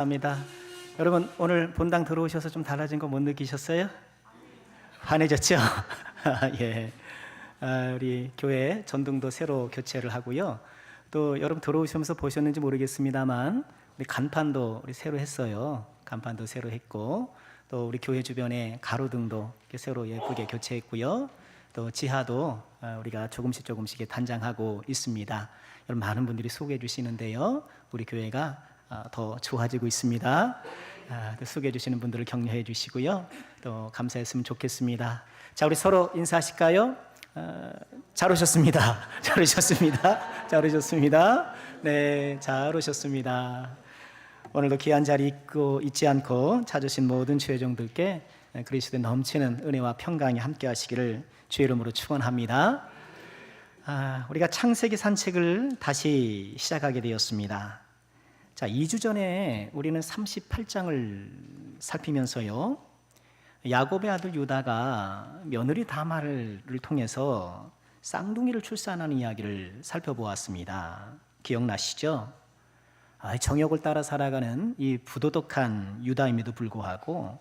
합니다. 여러분 오늘 본당 들어오셔서 좀 달라진 거 못 느끼셨어요? 환해졌죠? 예. 우리 교회 전등도 새로 교체를 하고요. 또 여러분 들어오시면서 보셨는지 모르겠습니다만 우리 간판도 우리 새로 했어요. 간판도 새로 했고 또 우리 교회 주변에 가로등도 새로 예쁘게 교체했고요. 또 지하도 우리가 조금씩 단장하고 있습니다. 여러분 많은 분들이 소개해 주시는데요. 우리 교회가 더 좋아지고 있습니다. 소개해 주시는 분들을 격려해 주시고요. 또 감사했으면 좋겠습니다. 자, 우리 서로 인사하실까요? 잘 오셨습니다. 잘 오셨습니다. 잘 오셨습니다. 네, 잘 오셨습니다. 오늘도 귀한 자리 잊지 않고 찾으신 모든 주의종들께 그리스도의 넘치는 은혜와 평강이 함께 하시기를 주의 이름으로 축원합니다. 우리가 창세기 산책을 다시 시작하게 되었습니다. 자, 2주 전에 우리는 38장을 살피면서요, 야곱의 아들 유다가 며느리 다말을 통해서 쌍둥이를 출산하는 이야기를 살펴보았습니다. 기억나시죠? 정욕을 따라 살아가는 이 부도덕한 유다임에도 불구하고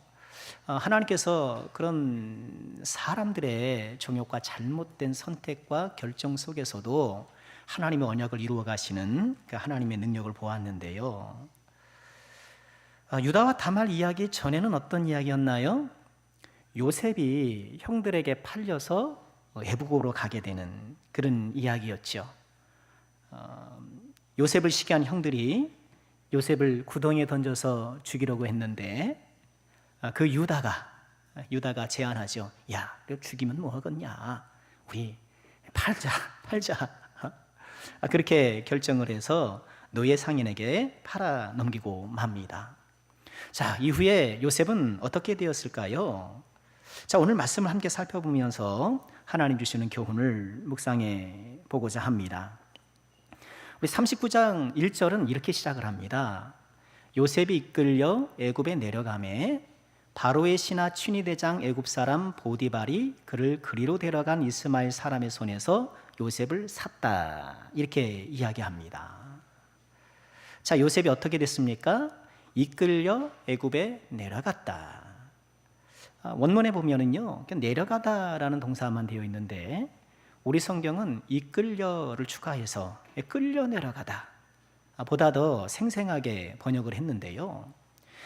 하나님께서 그런 사람들의 정욕과 잘못된 선택과 결정 속에서도 하나님의 언약을 이루어 가시는 그 하나님의 능력을 보았는데요. 유다와 다말 이야기 전에는 어떤 이야기였나요? 요셉이 형들에게 팔려서 애국으로 가게 되는 그런 이야기였죠. 요셉을 시기한 형들이 요셉을 구덩이에 던져서 죽이려고 했는데 그 유다가 제안하죠. 야, 너 죽이면 뭐 하겠냐? 우리 팔자. 그렇게 결정을 해서 노예 상인에게 팔아 넘기고 맙니다. 자, 이후에 요셉은 어떻게 되었을까요? 자, 오늘 말씀을 함께 살펴보면서 하나님 주시는 교훈을 묵상해 보고자 합니다. 우리 39장 1절은 이렇게 시작을 합니다. 요셉이 이끌려 애굽에 내려가매 바로의 신하 취니대장 애굽 사람 보디발이 그를 그리로 데려간 이스마엘 사람의 손에서 요셉을 샀다. 이렇게 이야기합니다. 자, 요셉이 어떻게 됐습니까? 이끌려 애굽에 내려갔다. 원문에 보면은요, 내려가다라는 동사만 되어 있는데 우리 성경은 이끌려를 추가해서 끌려 내려가다 보다 더 생생하게 번역을 했는데요.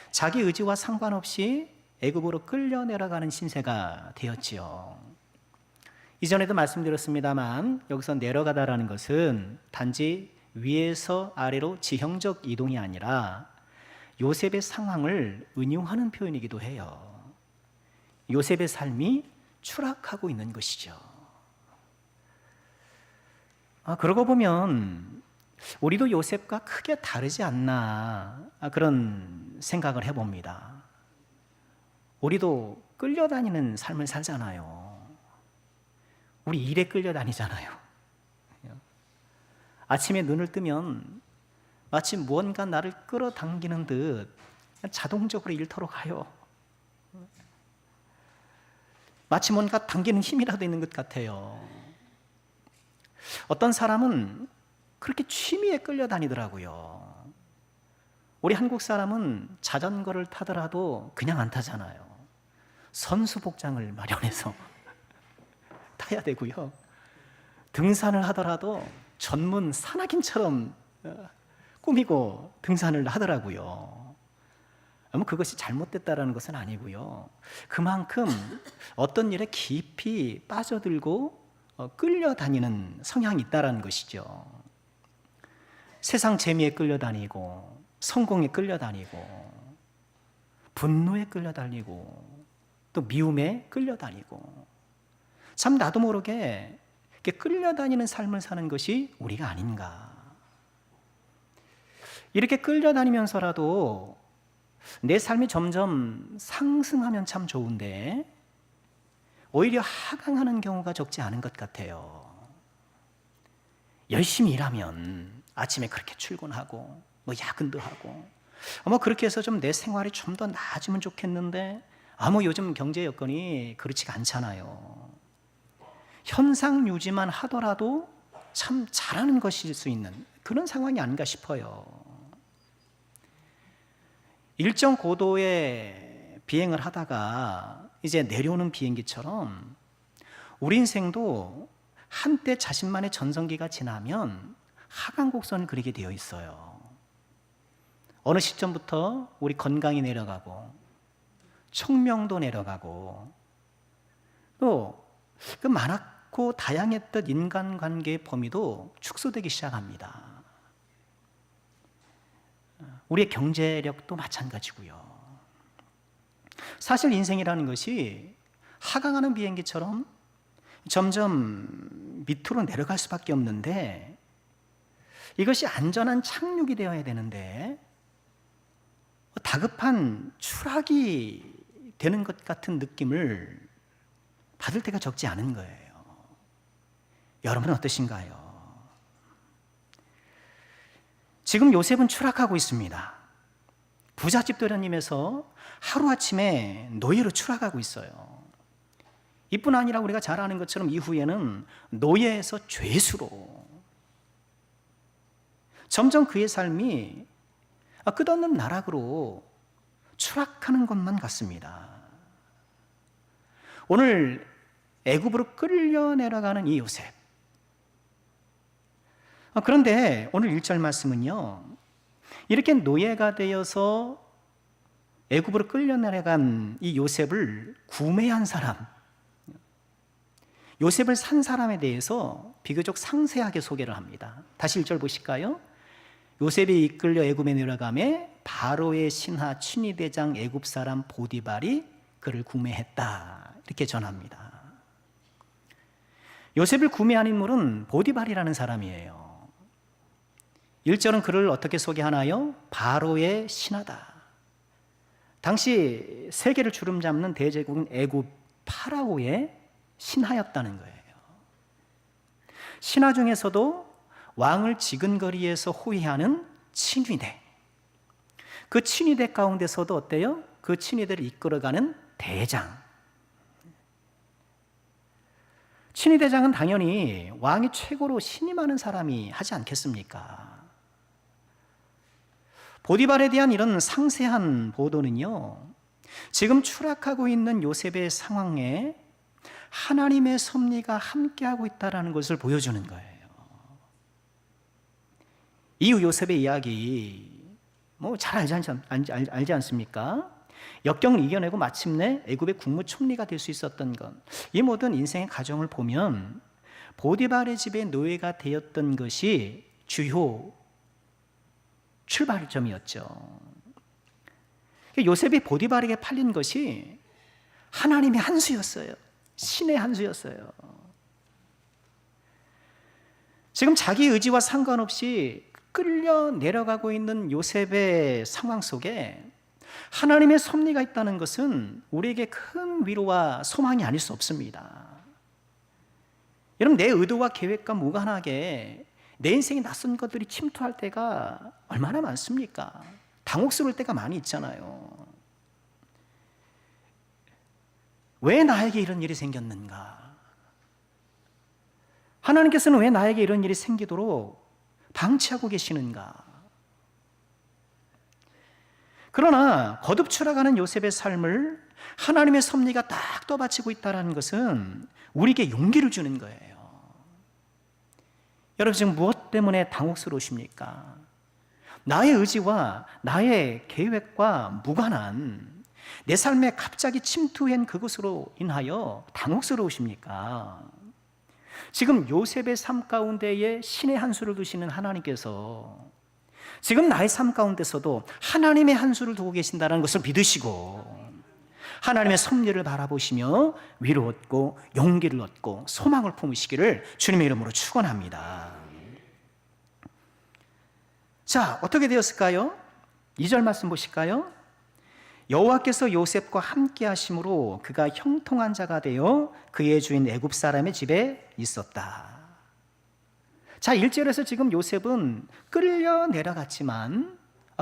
자기 의지와 상관없이 애굽으로 끌려 내려가는 신세가 되었지요. 이전에도 말씀드렸습니다만 여기서 내려가다라는 것은 단지 위에서 아래로 지형적 이동이 아니라 요셉의 상황을 은유하는 표현이기도 해요. 요셉의 삶이 추락하고 있는 것이죠. 그러고 보면 우리도 요셉과 크게 다르지 않나 그런 생각을 해봅니다. 우리도 끌려다니는 삶을 살잖아요. 우리 일에 끌려다니잖아요. 아침에 눈을 뜨면 마치 무언가 나를 끌어당기는 듯 자동적으로 일터로 가요. 마치 뭔가 당기는 힘이라도 있는 것 같아요. 어떤 사람은 그렇게 취미에 끌려다니더라고요. 우리 한국 사람은 자전거를 타더라도 그냥 안 타잖아요. 선수 복장을 마련해서 타야 되고요. 등산을 하더라도 전문 산악인처럼 꾸미고 등산을 하더라고요. 그것이 잘못됐다라는 것은 아니고요. 그만큼 어떤 일에 깊이 빠져들고 끌려다니는 성향이 있다라는 것이죠. 세상 재미에 끌려다니고 성공에 끌려다니고 분노에 끌려다니고 또 미움에 끌려다니고 참 나도 모르게 이렇게 끌려다니는 삶을 사는 것이 우리가 아닌가. 이렇게 끌려다니면서라도 내 삶이 점점 상승하면 참 좋은데 오히려 하강하는 경우가 적지 않은 것 같아요. 열심히 일하면 아침에 그렇게 출근하고 야근도 하고 그렇게 해서 좀 내 생활이 좀 더 나아지면 좋겠는데 요즘 경제 여건이 그렇지가 않잖아요. 현상 유지만 하더라도 참 잘하는 것일 수 있는 그런 상황이 아닌가 싶어요. 일정 고도의 비행을 하다가 이제 내려오는 비행기처럼 우리 인생도 한때 자신만의 전성기가 지나면 하강 곡선을 그리게 되어 있어요. 어느 시점부터 우리 건강이 내려가고 청명도 내려가고 또 그 많았고 다양했던 인간관계의 범위도 축소되기 시작합니다. 우리의 경제력도 마찬가지고요. 사실 인생이라는 것이 하강하는 비행기처럼 점점 밑으로 내려갈 수밖에 없는데 이것이 안전한 착륙이 되어야 되는데 다급한 추락이 되는 것 같은 느낌을 받을 때가 적지 않은 거예요. 여러분은 어떠신가요? 지금 요셉은 추락하고 있습니다. 부잣집 도련님에서 하루아침에 노예로 추락하고 있어요. 이뿐 아니라 우리가 잘 아는 것처럼 이후에는 노예에서 죄수로 점점 그의 삶이 끝없는 나락으로 추락하는 것만 같습니다. 오늘 애굽으로 끌려 내려가는 이 요셉. 그런데 오늘 1절 말씀은요, 이렇게 노예가 되어서 애굽으로 끌려 내려간 이 요셉을 구매한 사람, 요셉을 산 사람에 대해서 비교적 상세하게 소개를 합니다. 다시 1절 보실까요? 요셉이 이끌려 애굽에 내려가매 바로의 신하 친위대장 애굽 사람 보디발이 그를 구매했다, 이렇게 전합니다. 요셉을 구매한 인물은 보디발이라는 사람이에요. 1절은 그를 어떻게 소개하나요? 바로의 신하다. 당시 세계를 주름잡는 대제국인 애굽 파라오의 신하였다는 거예요. 신하 중에서도 왕을 지근거리에서 호위하는 친위대, 그 친위대 가운데서도 어때요? 그 친위대를 이끌어가는 대장. 친위대장은 당연히 왕이 최고로 신임하는 사람이 하지 않겠습니까? 보디발에 대한 이런 상세한 보도는요, 지금 추락하고 있는 요셉의 상황에 하나님의 섭리가 함께하고 있다는 것을 보여주는 거예요. 이후 요셉의 이야기 잘 알지 않습니까? 역경을 이겨내고 마침내 애굽의 국무총리가 될 수 있었던 것, 이 모든 인생의 과정을 보면 보디발의 집에 노예가 되었던 것이 주요 출발점이었죠. 요셉이 보디발에게 팔린 것이 하나님의 한 수였어요. 신의 한 수였어요. 지금 자기 의지와 상관없이 끌려 내려가고 있는 요셉의 상황 속에 하나님의 섭리가 있다는 것은 우리에게 큰 위로와 소망이 아닐 수 없습니다. 여러분, 내 의도와 계획과 무관하게 내 인생에 낯선 것들이 침투할 때가 얼마나 많습니까? 당혹스러울 때가 많이 있잖아요. 왜 나에게 이런 일이 생겼는가? 하나님께서는 왜 나에게 이런 일이 생기도록 방치하고 계시는가? 그러나 거듭 추락하는 요셉의 삶을 하나님의 섭리가 딱 떠받치고 있다는 것은 우리에게 용기를 주는 거예요. 여러분, 지금 무엇 때문에 당혹스러우십니까? 나의 의지와 나의 계획과 무관한 내 삶에 갑자기 침투한 그것으로 인하여 당혹스러우십니까? 지금 요셉의 삶 가운데에 신의 한 수를 두시는 하나님께서 지금 나의 삶 가운데서도 하나님의 한 수를 두고 계신다는 것을 믿으시고 하나님의 섭리를 바라보시며 위로 얻고 용기를 얻고 소망을 품으시기를 주님의 이름으로 축원합니다. 자, 어떻게 되었을까요? 2절 말씀 보실까요? 여호와께서 요셉과 함께 하심으로 그가 형통한 자가 되어 그의 주인 애굽 사람의 집에 있었다. 자, 1절에서 지금 요셉은 끌려 내려갔지만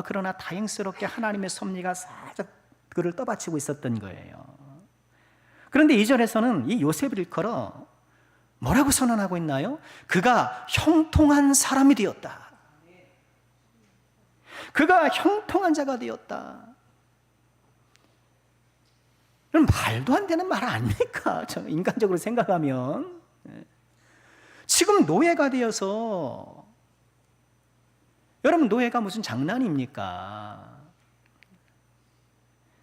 그러나 다행스럽게 하나님의 섭리가 살짝 그를 떠받치고 있었던 거예요. 그런데 2절에서는 이 요셉을 일컬어 뭐라고 선언하고 있나요? 그가 형통한 사람이 되었다. 그가 형통한 자가 되었다. 이건 말도 안 되는 말 아닙니까? 저 인간적으로 생각하면. 지금 노예가 되어서, 여러분 노예가 무슨 장난입니까?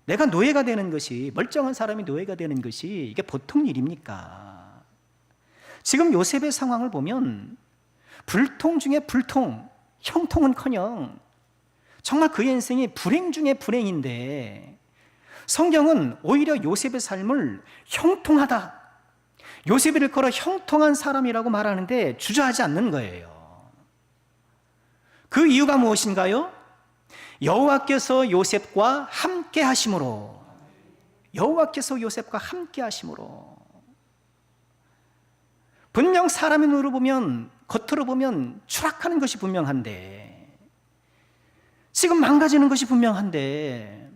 내가 노예가 되는 것이, 멀쩡한 사람이 노예가 되는 것이 이게 보통 일입니까? 지금 요셉의 상황을 보면 불통 중에 불통, 형통은커녕 정말 그의 인생이 불행 중에 불행인데, 성경은 오히려 요셉의 삶을 형통하다, 요셉을 일컬어 형통한 사람이라고 말하는데 주저하지 않는 거예요. 그 이유가 무엇인가요? 여호와께서 요셉과 함께 하심으로, 여호와께서 요셉과 함께 하심으로. 분명 사람의 눈으로 보면, 겉으로 보면 추락하는 것이 분명한데, 지금 망가지는 것이 분명한데,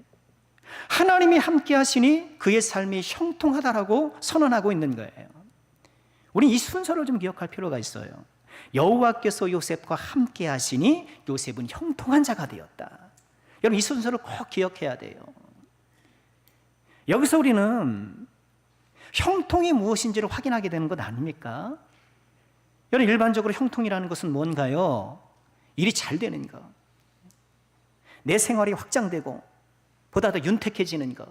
하나님이 함께 하시니 그의 삶이 형통하다라고 선언하고 있는 거예요. 우리 이 순서를 좀 기억할 필요가 있어요. 여호와께서 요셉과 함께 하시니 요셉은 형통한 자가 되었다. 여러분 이 순서를 꼭 기억해야 돼요. 여기서 우리는 형통이 무엇인지를 확인하게 되는 것 아닙니까? 여러분 일반적으로 형통이라는 것은 뭔가요? 일이 잘 되는 것, 내 생활이 확장되고 보다 더 윤택해지는 것.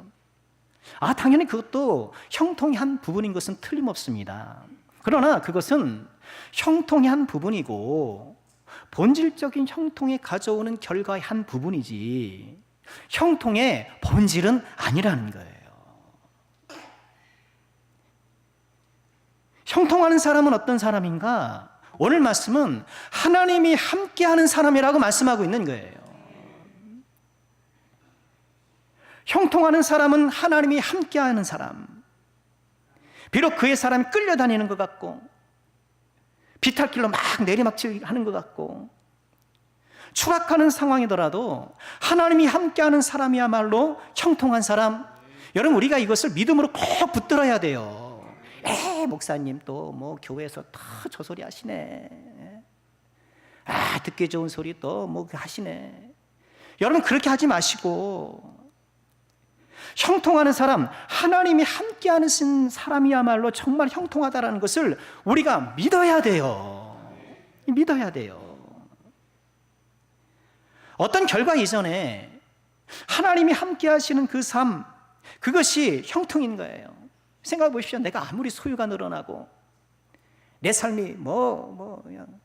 당연히 그것도 형통의 한 부분인 것은 틀림없습니다. 그러나 그것은 형통의 한 부분이고 본질적인 형통이 가져오는 결과의 한 부분이지 형통의 본질은 아니라는 거예요. 형통하는 사람은 어떤 사람인가? 오늘 말씀은 하나님이 함께하는 사람이라고 말씀하고 있는 거예요. 형통하는 사람은 하나님이 함께하는 사람. 비록 그의 사람이 끌려다니는 것 같고 비탈길로 막 내리막질하는 것 같고 추락하는 상황이더라도 하나님이 함께하는 사람이야말로 형통한 사람. 여러분 우리가 이것을 믿음으로 꼭 붙들어야 돼요. 목사님 또 뭐 교회에서 다 저 소리 하시네. 듣기 좋은 소리 또 뭐 하시네. 여러분 그렇게 하지 마시고, 형통하는 사람, 하나님이 함께하는 사람이야말로 정말 형통하다라는 것을 우리가 믿어야 돼요. 믿어야 돼요. 어떤 결과 이전에 하나님이 함께하시는 그 삶, 그것이 형통인 거예요. 생각해 보십시오. 내가 아무리 소유가 늘어나고 내 삶이 그냥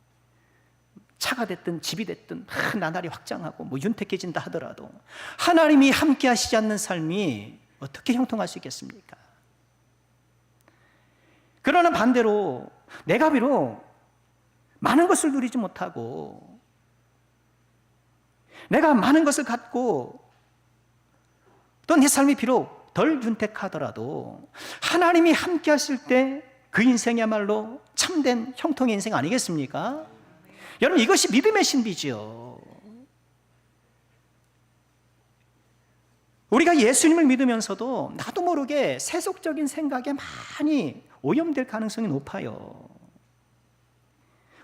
차가 됐든 집이 됐든 나날이 확장하고 윤택해진다 하더라도 하나님이 함께 하시지 않는 삶이 어떻게 형통할 수 있겠습니까? 그러나 반대로 내가 비록 많은 것을 누리지 못하고 내가 많은 것을 갖고 또 내 삶이 비록 덜 윤택하더라도 하나님이 함께 하실 때 그 인생이야말로 참된 형통의 인생 아니겠습니까? 여러분 이것이 믿음의 신비지요. 우리가 예수님을 믿으면서도 나도 모르게 세속적인 생각에 많이 오염될 가능성이 높아요.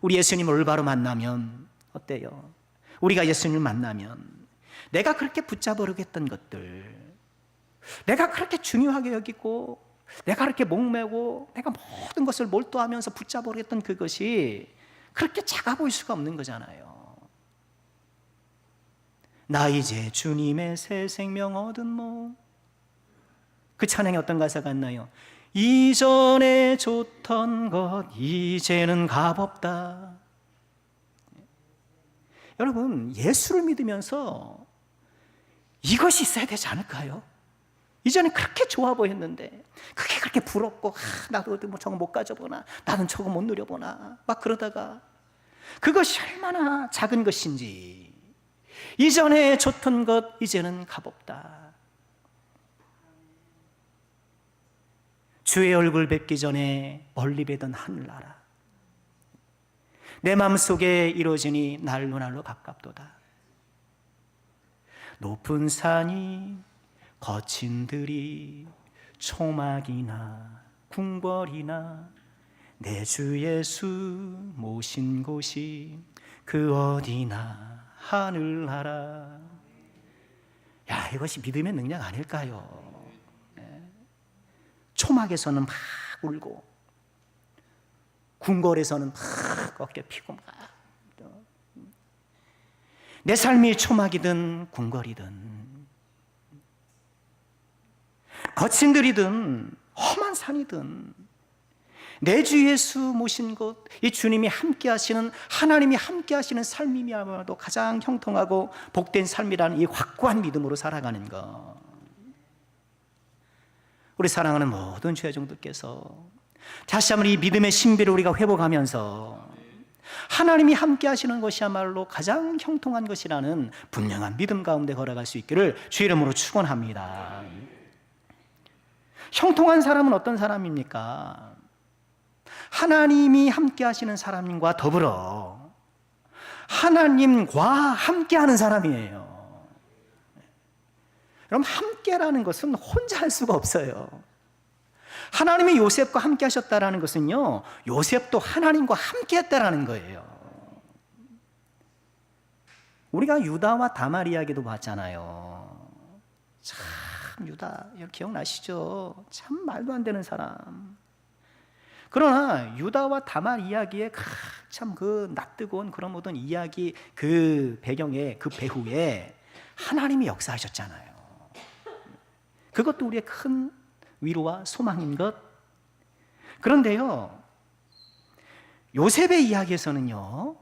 우리 예수님을 올바로 만나면 어때요? 우리가 예수님을 만나면 내가 그렇게 붙잡으려고 했던 것들, 내가 그렇게 중요하게 여기고 내가 그렇게 목매고 내가 모든 것을 몰두하면서 붙잡으려고 했던 그것이 그렇게 작아 보일 수가 없는 거잖아요. 나 이제 주님의 새 생명 얻은 그 찬양에 어떤 가사가 있나요? 이전에 좋던 것 이제는 값없다. 여러분 저를 믿으면서 이것이 있어야 되지 않을까요? 이전에 그렇게 좋아 보였는데 그게 그렇게 부럽고 나도 뭐 저거 못 가져보나, 나는 저거 못 누려보나 막 그러다가 그것이 얼마나 작은 것인지, 이전에 좋던 것 이제는 값없다. 주의 얼굴 뵙기 전에 멀리 뵈던 하늘나라, 내 마음속에 이루어지니 날로 날로 가깝도다. 높은 산이 거친 들이 초막이나 궁궐이나 내 주 예수 모신 곳이 그 어디나 하늘나라. 이것이 믿음의 능력 아닐까요? 초막에서는 막 울고 궁궐에서는 막 어깨 피고 막 내 삶이 초막이든 궁궐이든 거친 들이든 험한 산이든 내 주 예수 모신 것, 이 주님이 함께 하시는, 하나님이 함께 하시는 삶이야말로 가장 형통하고 복된 삶이라는 이 확고한 믿음으로 살아가는 것. 우리 사랑하는 모든 죄종들께서 다시 한번 이 믿음의 신비를 우리가 회복하면서 하나님이 함께 하시는 것이야말로 가장 형통한 것이라는 분명한 믿음 가운데 걸어갈 수 있기를 주 이름으로 축원합니다. 형통한 사람은 어떤 사람입니까? 하나님이 함께 하시는 사람과 더불어 하나님과 함께 하는 사람이에요. 그럼 함께라는 것은 혼자 할 수가 없어요. 하나님이 요셉과 함께 하셨다라는 것은요, 요셉도 하나님과 함께 했다라는 거예요. 우리가 유다와 다말 이야기도 봤잖아요. 참 유다, 기억나시죠? 참 말도 안 되는 사람. 그러나 유다와 다말 이야기에 참 그 낯뜨거운 그런 모든 이야기 그 배경에, 그 배후에 하나님이 역사하셨잖아요. 그것도 우리의 큰 위로와 소망인 것. 그런데요, 요셉의 이야기에서는요,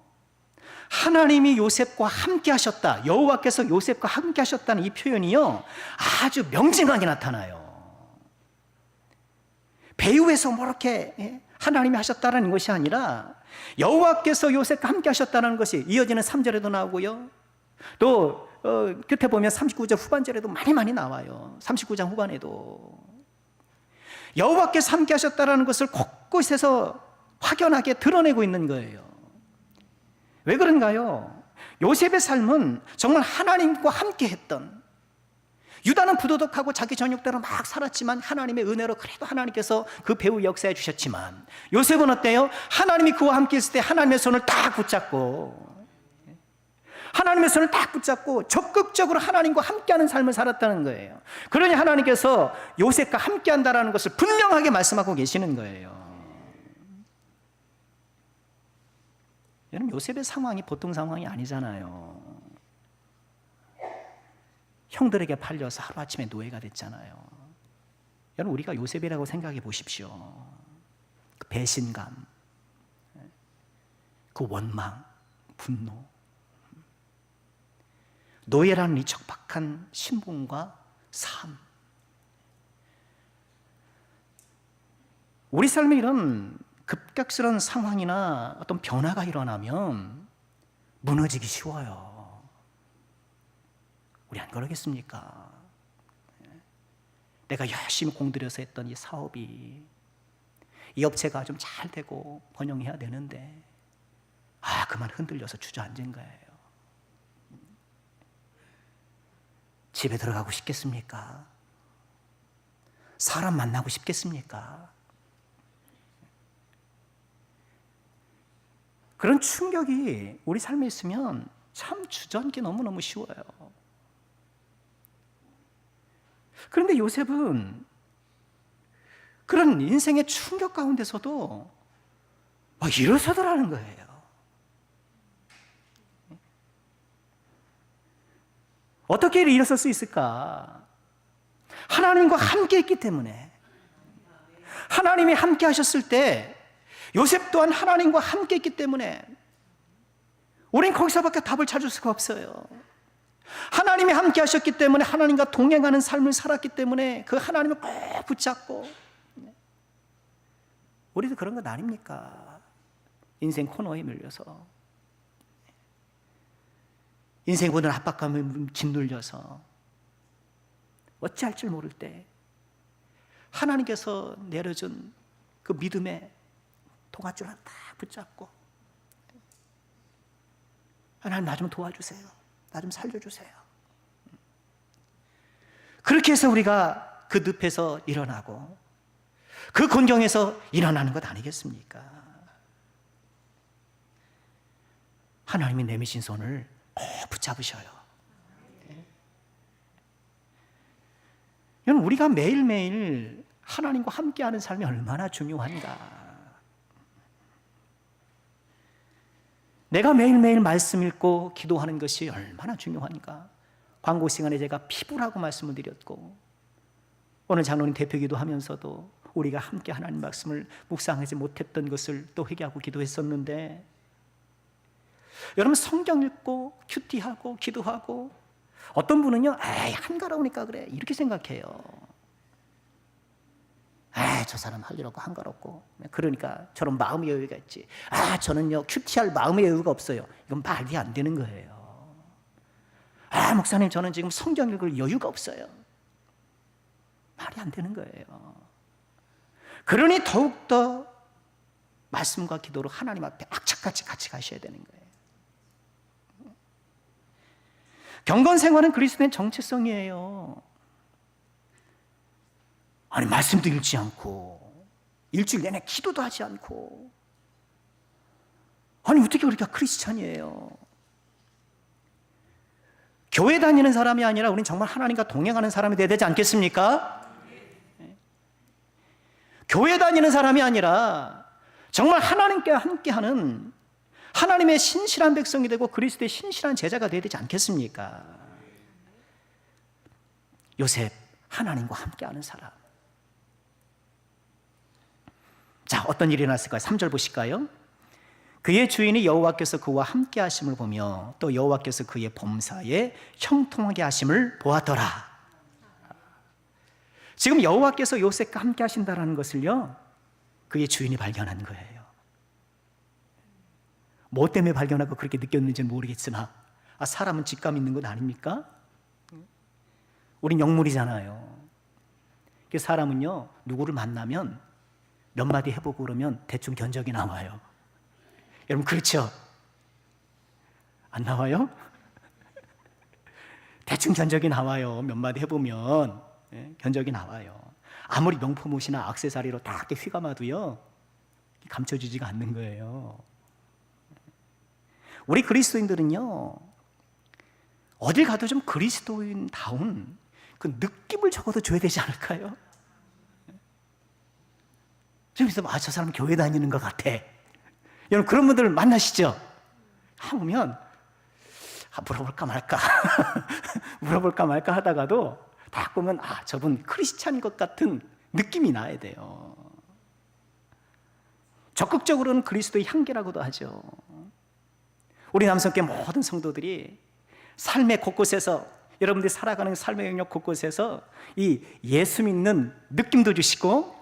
하나님이 요셉과 함께 하셨다, 여호와께서 요셉과 함께 하셨다는 이 표현이요, 아주 명징하게 나타나요. 배후에서 뭐 이렇게 하나님이 하셨다는 것이 아니라 여호와께서 요셉과 함께 하셨다는 것이 이어지는 3절에도 나오고요, 또 끝에 보면 39절 후반절에도 많이 나와요. 39장 후반에도 여호와께서 함께 하셨다는 것을 곳곳에서 확연하게 드러내고 있는 거예요. 왜 그런가요? 요셉의 삶은 정말 하나님과 함께 했던, 유다는 부도덕하고 자기 전욕대로 막 살았지만 하나님의 은혜로 그래도 하나님께서 그 배후 역사해 주셨지만, 요셉은 어때요? 하나님이 그와 함께 있을 때 하나님의 손을 딱 붙잡고, 하나님의 손을 딱 붙잡고 적극적으로 하나님과 함께하는 삶을 살았다는 거예요. 그러니 하나님께서 요셉과 함께한다라는 것을 분명하게 말씀하고 계시는 거예요. 여러분, 요셉의 상황이 보통 상황이 아니잖아요. 형들에게 팔려서 하루아침에 노예가 됐잖아요. 여러분, 우리가 요셉이라고 생각해 보십시오. 그 배신감, 그 원망, 분노, 노예라는 이 척박한 신분과 삶. 우리 삶에 이런 급격스러운 상황이나 어떤 변화가 일어나면 무너지기 쉬워요. 우리 안 그러겠습니까? 내가 열심히 공들여서 했던 이 사업이, 이 업체가 좀 잘 되고 번영해야 되는데 그만 흔들려서 주저앉은 거예요. 집에 들어가고 싶겠습니까? 사람 만나고 싶겠습니까? 그런 충격이 우리 삶에 있으면 참 주저앉기 너무너무 쉬워요. 그런데 요셉은 그런 인생의 충격 가운데서도 일어서더라는 거예요. 어떻게 일어설 수 있을까? 하나님과 함께 했기 때문에. 하나님이 함께 하셨을 때 요셉 또한 하나님과 함께 했기 때문에 우린 거기서밖에 답을 찾을 수가 없어요. 하나님이 함께 하셨기 때문에, 하나님과 동행하는 삶을 살았기 때문에 그 하나님을 꼭 붙잡고. 우리도 그런 것 아닙니까? 인생 코너에 밀려서, 인생 모든 압박감에 짓눌려서 어찌할 줄 모를 때 하나님께서 내려준 그 믿음의 동아줄을 딱 붙잡고, 하나님 나 좀 도와주세요, 나 좀 살려주세요. 그렇게 해서 우리가 그 늪에서 일어나고 그 곤경에서 일어나는 것 아니겠습니까? 하나님이 내미신 손을 꼭 붙잡으셔요. 여러분, 우리가 매일매일 하나님과 함께하는 삶이 얼마나 중요한가. 내가 매일매일 말씀 읽고 기도하는 것이 얼마나 중요한가. 광고 시간에 제가 피부라고 말씀을 드렸고, 오늘 장로님 대표기도 하면서도 우리가 함께 하나님 말씀을 묵상하지 못했던 것을 또 회개하고 기도했었는데, 여러분 성경 읽고 큐티하고 기도하고, 어떤 분은요, 에이 한가로우니까 그래 이렇게 생각해요. 아, 저 사람 할 일 없고 한가롭고, 그러니까 저런 마음의 여유가 있지. 아, 저는요 큐티할 마음의 여유가 없어요. 이건 말이 안 되는 거예요. 아, 목사님 저는 지금 성경 읽을 여유가 없어요. 말이 안 되는 거예요. 그러니 더욱더 말씀과 기도로 하나님 앞에 악착같이 같이 가셔야 되는 거예요. 경건 생활은 그리스도의 정체성이에요. 아니, 말씀도 읽지 않고 일주일 내내 기도도 하지 않고, 아니 어떻게 우리가 크리스찬이에요? 교회 다니는 사람이 아니라 우리는 정말 하나님과 동행하는 사람이 되어야 되지 않겠습니까? 교회 다니는 사람이 아니라 정말 하나님과 함께하는 하나님의 신실한 백성이 되고 그리스도의 신실한 제자가 되어야 되지 않겠습니까? 요셉, 하나님과 함께하는 사람. 자, 어떤 일이 일어났을까요? 3절 보실까요? 그의 주인이 여호와께서 그와 함께 하심을 보며 또 여호와께서 그의 범사에 형통하게 하심을 보았더라. 지금 여호와께서 요셉과 함께 하신다는 것을요, 그의 주인이 발견한 거예요. 뭐 때문에 발견하고 그렇게 느꼈는지는 모르겠으나, 아, 사람은 직감 있는 것 아닙니까? 우린 영물이잖아요. 그 사람은요, 누구를 만나면 몇 마디 해보고 그러면 대충 견적이 나와요. 여러분 그렇죠? 안 나와요? 대충 견적이 나와요. 몇 마디 해보면 견적이 나와요. 아무리 명품 옷이나 액세서리로 다 이렇게 휘감아도요, 감춰지지가 않는 거예요. 우리 그리스도인들은요, 어딜 가도 좀 그리스도인다운 그 느낌을 적어도 줘야 되지 않을까요? 좀 있으면, 아, 저 사람 교회 다니는 것 같아. 여러분 그런 분들 만나시죠? 하면 물어볼까 말까 물어볼까 말까 하다가도 딱 보면, 아, 저분 크리스찬인 것 같은 느낌이 나야 돼요. 적극적으로는 그리스도의 향기라고도 하죠. 우리 남성교회 모든 성도들이 삶의 곳곳에서, 여러분들이 살아가는 삶의 영역 곳곳에서 이 예수 믿는 느낌도 주시고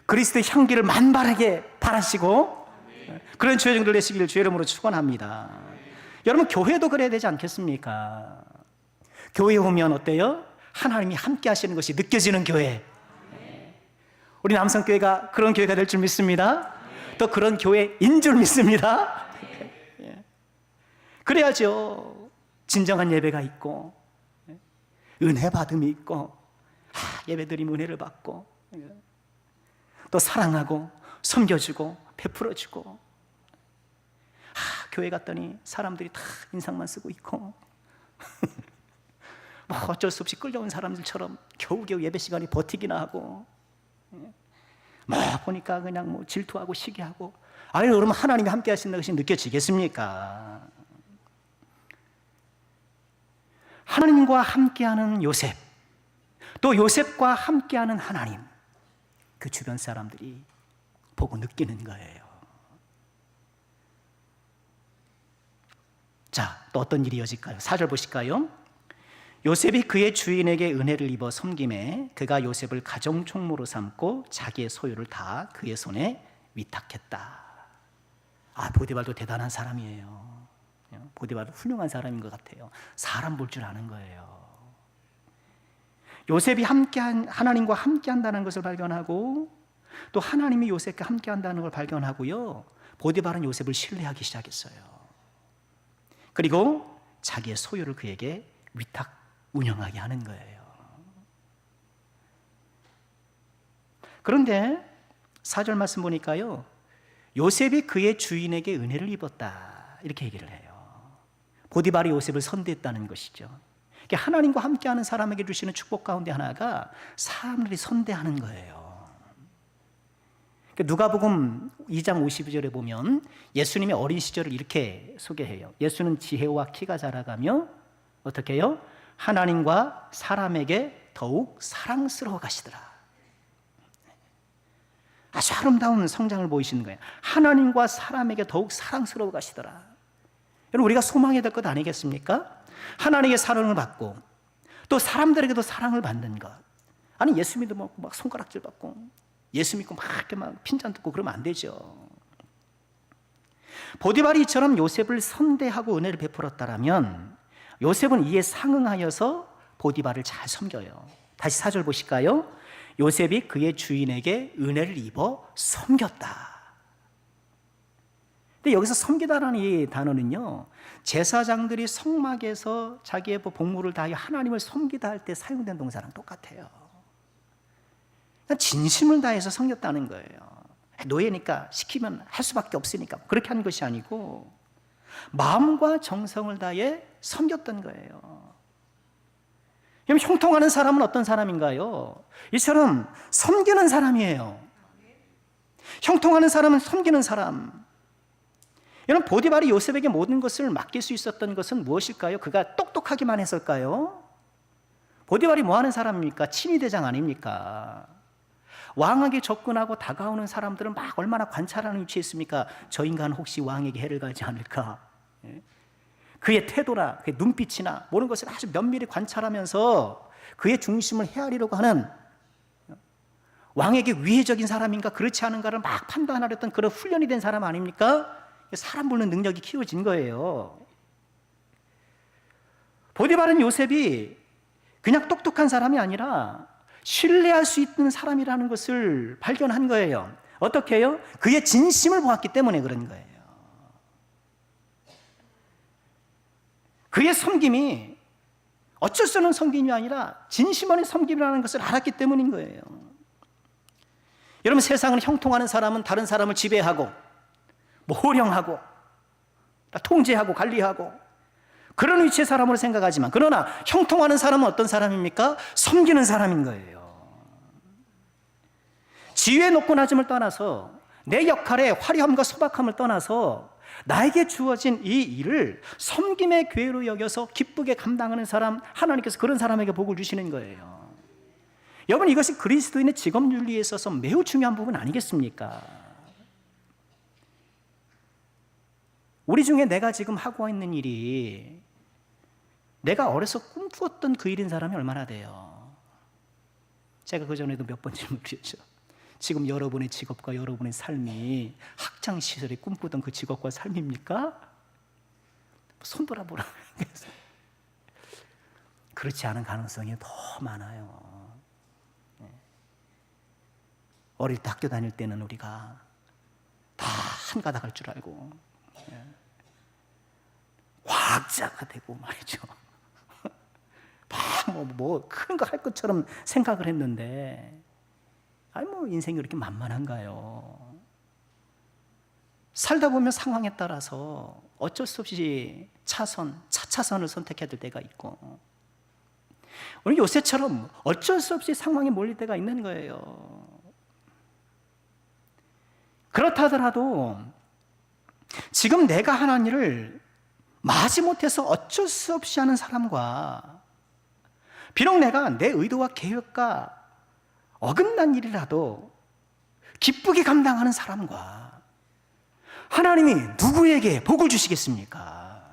그리스도의 향기를 만발하게 바라시고 그런 주의 종들 되시기를 주의 이름으로 축원합니다. 여러분 교회도 그래야 되지 않겠습니까? 교회에 오면 어때요? 하나님이 함께 하시는 것이 느껴지는 교회. 우리 남성교회가 그런 교회가 될 줄 믿습니다. 또 그런 교회인 줄 믿습니다. 그래야죠. 진정한 예배가 있고 은혜 받음이 있고, 예배드리면 은혜를 받고, 또 사랑하고 섬겨주고 베풀어주고, 교회 갔더니 사람들이 다 인상만 쓰고 있고 뭐 어쩔 수 없이 끌려온 사람들처럼 겨우겨우 예배 시간이 버티기나 하고, 뭐 보니까 그냥 뭐 질투하고 시기하고, 아니 그러면 하나님이 함께 하신다는 것이 느껴지겠습니까? 하나님과 함께하는 요셉, 또 요셉과 함께하는 하나님, 그 주변 사람들이 보고 느끼는 거예요. 자, 또 어떤 일이 이어질까요? 4절 보실까요? 요셉이 그의 주인에게 은혜를 입어 섬김에 그가 요셉을 가정 총무로 삼고 자기의 소유를 다 그의 손에 위탁했다. 아, 보디발도 대단한 사람이에요. 보디발도 훌륭한 사람인 것 같아요. 사람 볼 줄 아는 거예요. 요셉이 하나님과 함께한다는 것을 발견하고, 또 하나님이 요셉과 함께한다는 걸 발견하고요, 보디발은 요셉을 신뢰하기 시작했어요. 그리고 자기의 소유를 그에게 위탁 운영하게 하는 거예요. 그런데 4절 말씀 보니까요, 요셉이 그의 주인에게 은혜를 입었다 이렇게 얘기를 해요. 보디발이 요셉을 선대했다는 것이죠. 하나님과 함께하는 사람에게 주시는 축복 가운데 하나가 사람들이 선대하는 거예요. 누가복음 2장 52절에 보면 예수님의 어린 시절을 이렇게 소개해요. 예수는 지혜와 키가 자라가며 어떻게 해요? 하나님과 사람에게 더욱 사랑스러워 가시더라. 아주 아름다운 성장을 보이시는 거예요. 하나님과 사람에게 더욱 사랑스러워 가시더라. 여러분, 우리가 소망해야 될 것 아니겠습니까? 하나님의 사랑을 받고 또 사람들에게도 사랑을 받는 것. 아니, 예수 믿으면 막 손가락질 받고 예수 믿고 막 이렇게 막 핀잔 듣고 그러면 안 되죠. 보디발이 이처럼 요셉을 선대하고 은혜를 베풀었다라면 요셉은 이에 상응하여서 보디발을 잘 섬겨요. 다시 4절 보실까요? 요셉이 그의 주인에게 은혜를 입어 섬겼다. 근데 여기서 섬기다라는 이 단어는요, 제사장들이 성막에서 자기의 복무를 다하여 하나님을 섬기다 할 때 사용된 동사랑 똑같아요. 진심을 다해서 섬겼다는 거예요. 노예니까 시키면 할 수밖에 없으니까 그렇게 한 것이 아니고 마음과 정성을 다해 섬겼던 거예요. 그럼 형통하는 사람은 어떤 사람인가요? 이 사람 섬기는 사람이에요. 형통하는 사람은 섬기는 사람. 여러분, 보디발이 요셉에게 모든 것을 맡길 수 있었던 것은 무엇일까요? 그가 똑똑하기만 했을까요? 보디발이 뭐 하는 사람입니까? 친위대장 아닙니까? 왕에게 접근하고 다가오는 사람들은 막 얼마나 관찰하는 위치에 있습니까? 저 인간 혹시 왕에게 해를 가지 않을까? 그의 태도나 그의 눈빛이나 모든 것을 아주 면밀히 관찰하면서 그의 중심을 헤아리려고 하는, 왕에게 위해적인 사람인가 그렇지 않은가를 막 판단하려던 그런 훈련이 된 사람 아닙니까? 사람 보는 능력이 키워진 거예요. 보디발은 요셉이 그냥 똑똑한 사람이 아니라 신뢰할 수 있는 사람이라는 것을 발견한 거예요. 어떻게 해요? 그의 진심을 보았기 때문에 그런 거예요. 그의 섬김이 어쩔 수 없는 섬김이 아니라 진심 어린 섬김이라는 것을 알았기 때문인 거예요. 여러분, 세상을 형통하는 사람은 다른 사람을 지배하고 호령하고 통제하고 관리하고 그런 위치의 사람으로 생각하지만, 그러나 형통하는 사람은 어떤 사람입니까? 섬기는 사람인 거예요. 지위의 높고 낮음을 떠나서 내 역할의 화려함과 소박함을 떠나서 나에게 주어진 이 일을 섬김의 기회로 여겨서 기쁘게 감당하는 사람, 하나님께서 그런 사람에게 복을 주시는 거예요. 여러분, 이것이 그리스도인의 직업 윤리에 있어서 매우 중요한 부분 아니겠습니까? 우리 중에 내가 지금 하고 있는 일이 내가 어려서 꿈꾸었던 그 일인 사람이 얼마나 돼요? 제가 그전에도 몇 번 질문드렸죠. 지금 여러분의 직업과 여러분의 삶이 학창시절에 꿈꾸던 그 직업과 삶입니까? 손 돌아보라. 그렇지 않은 가능성이 더 많아요. 어릴 때 학교 다닐 때는 우리가 다 한 가닥 할 줄 알고 과학자가 되고 말이죠. 뭐 큰 거 할 것처럼 생각을 했는데, 아니 뭐 인생이 그렇게 만만한가요? 살다 보면 상황에 따라서 어쩔 수 없이 차차선을 선택해야 될 때가 있고, 우리 요새처럼 어쩔 수 없이 상황에 몰릴 때가 있는 거예요. 그렇다 하더라도 지금 내가 하는 일을 마지못해서 어쩔 수 없이 하는 사람과, 비록 내가 내 의도와 계획과 어긋난 일이라도 기쁘게 감당하는 사람과, 하나님이 누구에게 복을 주시겠습니까?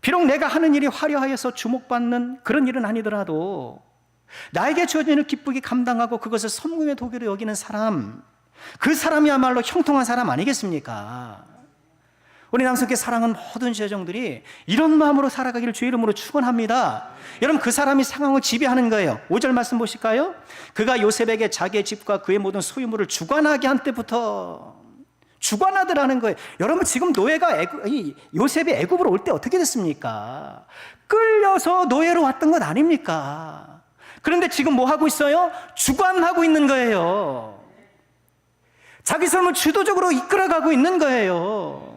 비록 내가 하는 일이 화려하여서 주목받는 그런 일은 아니더라도 나에게 주어진 일을 기쁘게 감당하고 그것을 섬김의 도구로 여기는 사람, 그 사람이야말로 형통한 사람 아니겠습니까? 우리 남성께 사랑하는 모든 제자들이 이런 마음으로 살아가기를 주의 이름으로 축원합니다. 여러분, 그 사람이 상황을 지배하는 거예요. 5절 말씀 보실까요? 그가 요셉에게 자기의 집과 그의 모든 소유물을 주관하게 한 때부터, 주관하더라는 거예요. 여러분, 지금 노예가 요셉이 애굽으로 올 때 어떻게 됐습니까? 끌려서 노예로 왔던 것 아닙니까? 그런데 지금 뭐 하고 있어요? 주관하고 있는 거예요. 자기 삶을 주도적으로 이끌어가고 있는 거예요.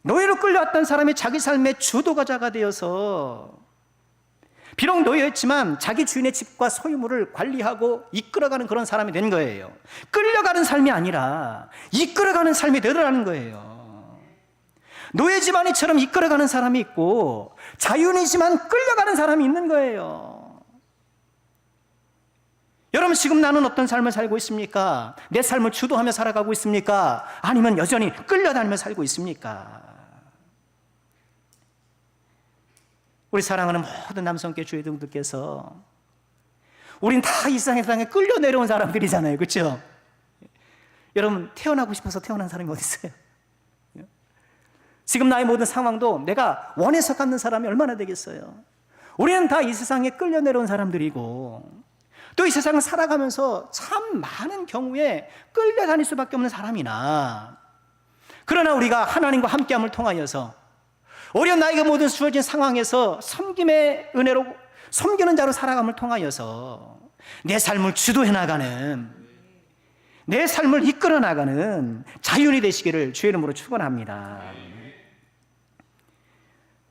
노예로 끌려왔던 사람이 자기 삶의 주도자가 되어서 비록 노예였지만 자기 주인의 집과 소유물을 관리하고 이끌어가는 그런 사람이 된 거예요. 끌려가는 삶이 아니라 이끌어가는 삶이 되더라는 거예요. 노예 집안이처럼 이끌어가는 사람이 있고 자유인이지만 끌려가는 사람이 있는 거예요. 여러분, 지금 나는 어떤 삶을 살고 있습니까? 내 삶을 주도하며 살아가고 있습니까? 아니면 여전히 끌려다니며 살고 있습니까? 우리 사랑하는 모든 남성교회 주의 동들께서 우린 다 이 세상에 끌려 내려온 사람들이잖아요. 그렇죠? 여러분, 태어나고 싶어서 태어난 사람이 어디 있어요? 지금 나의 모든 상황도 내가 원해서 갖는 사람이 얼마나 되겠어요? 우리는 다 이 세상에 끌려 내려온 사람들이고 또 이 세상을 살아가면서 참 많은 경우에 끌려다닐 수밖에 없는 사람이나, 그러나 우리가 하나님과 함께함을 통하여서 오히려 나에게 모든 주어진 상황에서 섬김의 은혜로 섬기는 자로 살아감을 통하여서 내 삶을 주도해 나가는, 내 삶을 이끌어 나가는 자유인이 되시기를 주의 이름으로 축원합니다.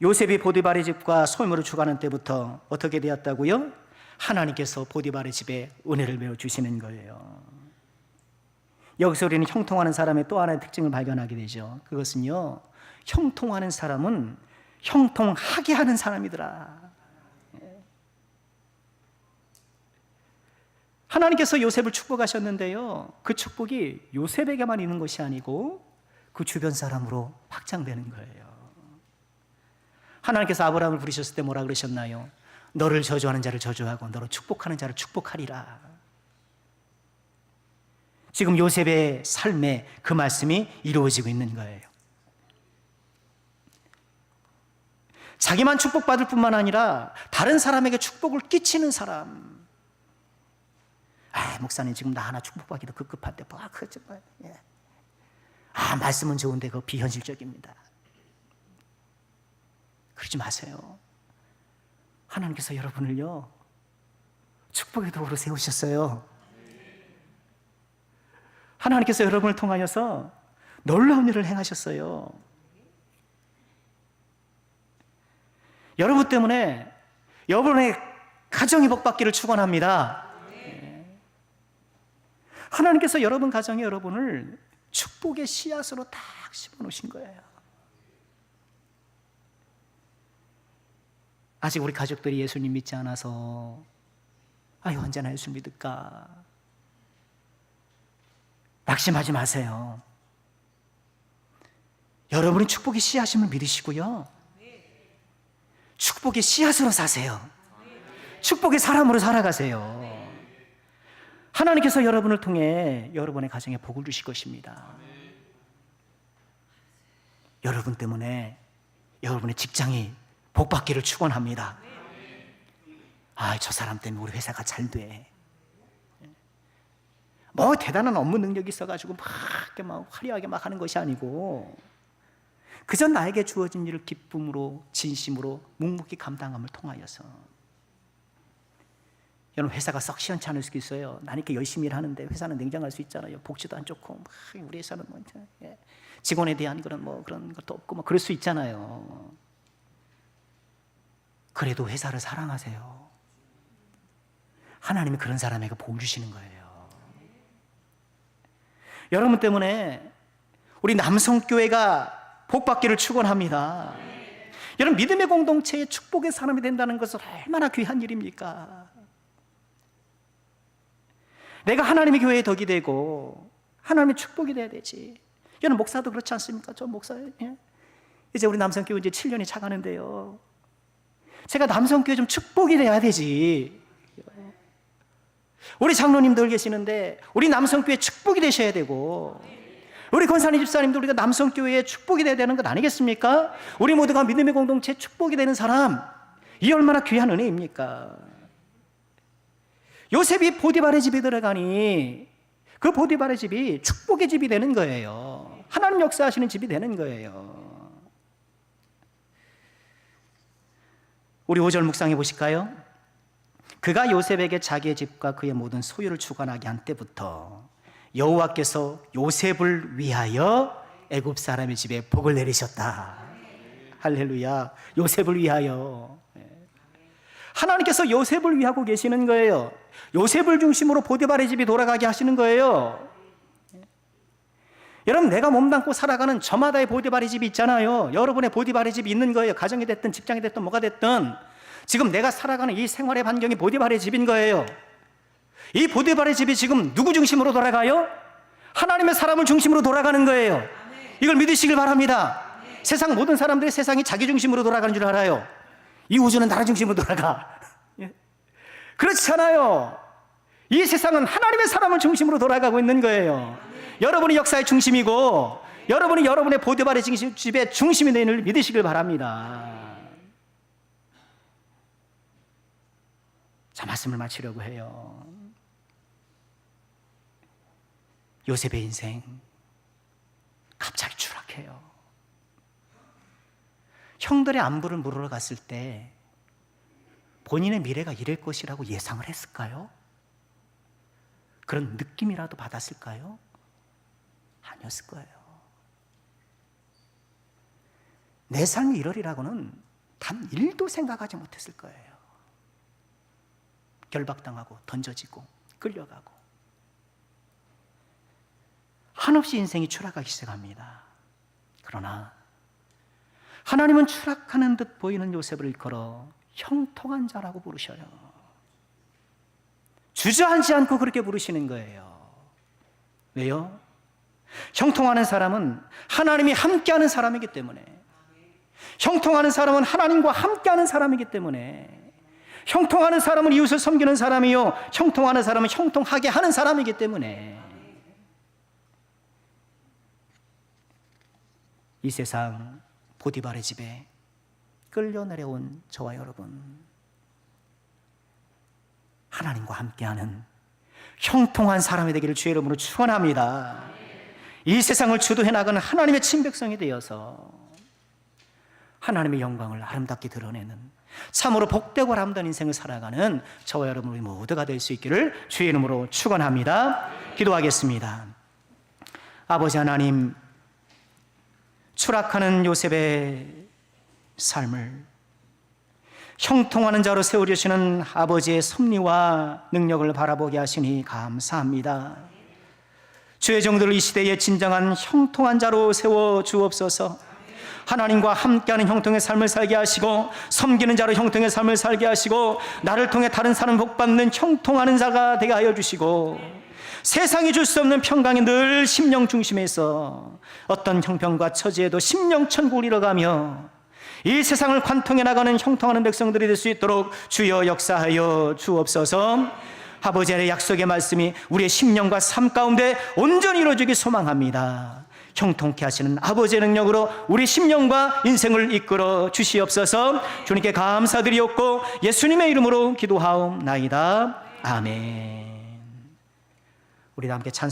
요셉이 보디발의 집과 소유물을 주관하는 때부터 어떻게 되었다고요? 하나님께서 보디발의 집에 은혜를 베어 주시는 거예요. 여기서 우리는 형통하는 사람의 또 하나의 특징을 발견하게 되죠. 그것은요, 형통하는 사람은 형통하게 하는 사람이더라. 하나님께서 요셉을 축복하셨는데요, 그 축복이 요셉에게만 있는 것이 아니고 그 주변 사람으로 확장되는 거예요. 하나님께서 아브라함을 부르셨을 때 뭐라 그러셨나요? 너를 저주하는 자를 저주하고 너를 축복하는 자를 축복하리라. 지금 요셉의 삶에 그 말씀이 이루어지고 있는 거예요. 자기만 축복받을 뿐만 아니라 다른 사람에게 축복을 끼치는 사람. 목사님 지금 나 하나 축복받기도 급급한데 말씀은 좋은데 그거 비현실적입니다. 그러지 마세요. 하나님께서 여러분을요, 축복의 도구로 세우셨어요. 하나님께서 여러분을 통하여서 놀라운 일을 행하셨어요. 여러분 때문에 여러분의 가정이 복받기를 축원합니다. 하나님께서 여러분 가정에 여러분을 축복의 씨앗으로 딱 심어놓으신 거예요. 아직 우리 가족들이 예수님 믿지 않아서 언제나 예수 믿을까? 낙심하지 마세요. 여러분이 축복의 씨앗임을 믿으시고요, 축복의 씨앗으로 사세요. 축복의 사람으로 살아가세요. 하나님께서 여러분을 통해 여러분의 가정에 복을 주실 것입니다. 여러분 때문에 여러분의 직장이 복받기를 축원합니다. 저 사람 때문에 우리 회사가 잘 돼. 뭐 대단한 업무 능력이 있어가지고 막 화려하게 막 하는 것이 아니고 그저 나에게 주어진 일을 기쁨으로 진심으로 묵묵히 감당함을 통하여서. 여러분, 회사가 썩 시원치 않을 수도 있어요. 난 이렇게 열심히 일하는데 회사는 냉정할 수 있잖아요. 복지도 안 좋고 우리 회사는 직원에 대한 그런 것도 없고 그럴 수 있잖아요. 그래도 회사를 사랑하세요. 하나님이 그런 사람에게 복 주시는 거예요. 여러분 때문에 우리 남성교회가 복받기를 축원합니다. 여러분, 믿음의 공동체의 축복의 사람이 된다는 것은 얼마나 귀한 일입니까? 내가 하나님의 교회의 덕이 되고 하나님의 축복이 돼야 되지. 여러분, 목사도 그렇지 않습니까? 저 목사, 이제 우리 남성교회 이제 7년이 차가는데요, 제가 남성교회 좀 축복이 돼야 되지. 우리 장로님들 계시는데 우리 남성교회 축복이 되셔야 되고, 우리 권사님 집사님도 우리가 남성교회에 축복이 돼야 되는 것 아니겠습니까? 우리 모두가 믿음의 공동체에 축복이 되는 사람, 이 얼마나 귀한 은혜입니까? 요셉이 보디발의 집에 들어가니 그 보디발의 집이 축복의 집이 되는 거예요. 하나님 역사하시는 집이 되는 거예요. 우리 5절 묵상해 보실까요? 그가 요셉에게 자기의 집과 그의 모든 소유를 주관하게 한 때부터 여호와께서 요셉을 위하여 애굽 사람의 집에 복을 내리셨다. 할렐루야. 요셉을 위하여. 하나님께서 요셉을 위하고 계시는 거예요. 요셉을 중심으로 보디발의 집이 돌아가게 하시는 거예요. 여러분, 내가 몸담고 살아가는 저마다의 보디발의 집이 있잖아요. 여러분의 보디발의 집이 있는 거예요. 가정이 됐든 직장이 됐든 뭐가 됐든 지금 내가 살아가는 이 생활의 반경이 보디발의 집인 거예요. 이 보디발의 집이 지금 누구 중심으로 돌아가요? 하나님의 사람을 중심으로 돌아가는 거예요. 이걸 믿으시길 바랍니다. 세상 모든 사람들이 세상이 자기 중심으로 돌아가는 줄 알아요. 이 우주는 나라 중심으로 돌아가. 그렇지 않아요. 이 세상은 하나님의 사람을 중심으로 돌아가고 있는 거예요. 여러분이 역사의 중심이고 여러분이 여러분의 보디발의 집의 중심이 되는 걸 믿으시길 바랍니다. 자, 말씀을 마치려고 해요. 요셉의 인생 갑자기 추락해요. 형들의 안부를 물으러 갔을 때 본인의 미래가 이럴 것이라고 예상을 했을까요? 그런 느낌이라도 받았을까요? 아니었을 거예요. 내 삶이 이러리라고는 단 1도 생각하지 못했을 거예요. 결박당하고 던져지고 끌려가고 한없이 인생이 추락하기 시작합니다. 그러나 하나님은 추락하는 듯 보이는 요셉을 일컬어 형통한 자라고 부르셔요. 주저앉지 않고 그렇게 부르시는 거예요. 왜요? 형통하는 사람은 하나님이 함께하는 사람이기 때문에, 형통하는 사람은 하나님과 함께하는 사람이기 때문에, 형통하는 사람은 이웃을 섬기는 사람이요, 형통하는 사람은 형통하게 하는 사람이기 때문에 이 세상 보디발의 집에 끌려 내려온 저와 여러분, 하나님과 함께하는 형통한 사람이 되기를 주의 이름으로 축원합니다. 이 세상을 주도해 나가는 하나님의 친백성이 되어서 하나님의 영광을 아름답게 드러내는 참으로 복되고 아름다운 인생을 살아가는 저와 여러분이 모두가 될 수 있기를 주의 이름으로 축원합니다. 기도하겠습니다. 아버지 하나님, 추락하는 요셉의 삶을 형통하는 자로 세워주시는 아버지의 섭리와 능력을 바라보게 하시니 감사합니다. 주의 종들을 이 시대에 진정한 형통한 자로 세워주옵소서. 하나님과 함께하는 형통의 삶을 살게 하시고, 섬기는 자로 형통의 삶을 살게 하시고, 나를 통해 다른 사람 복받는 형통하는 자가 되게 하여 주시고, 세상이 줄 수 없는 평강이 늘 심령 중심에서 어떤 형편과 처지에도 심령 천국을 이뤄가며 이 세상을 관통해 나가는 형통하는 백성들이 될 수 있도록 주여 역사하여 주옵소서. 아버지의 약속의 말씀이 우리의 심령과 삶 가운데 온전히 이루어지기 소망합니다. 형통케 하시는 아버지의 능력으로 우리 심령과 인생을 이끌어 주시옵소서. 주님께 감사드리옵고 예수님의 이름으로 기도하옵나이다. 아멘. 우리 다 함께 찬송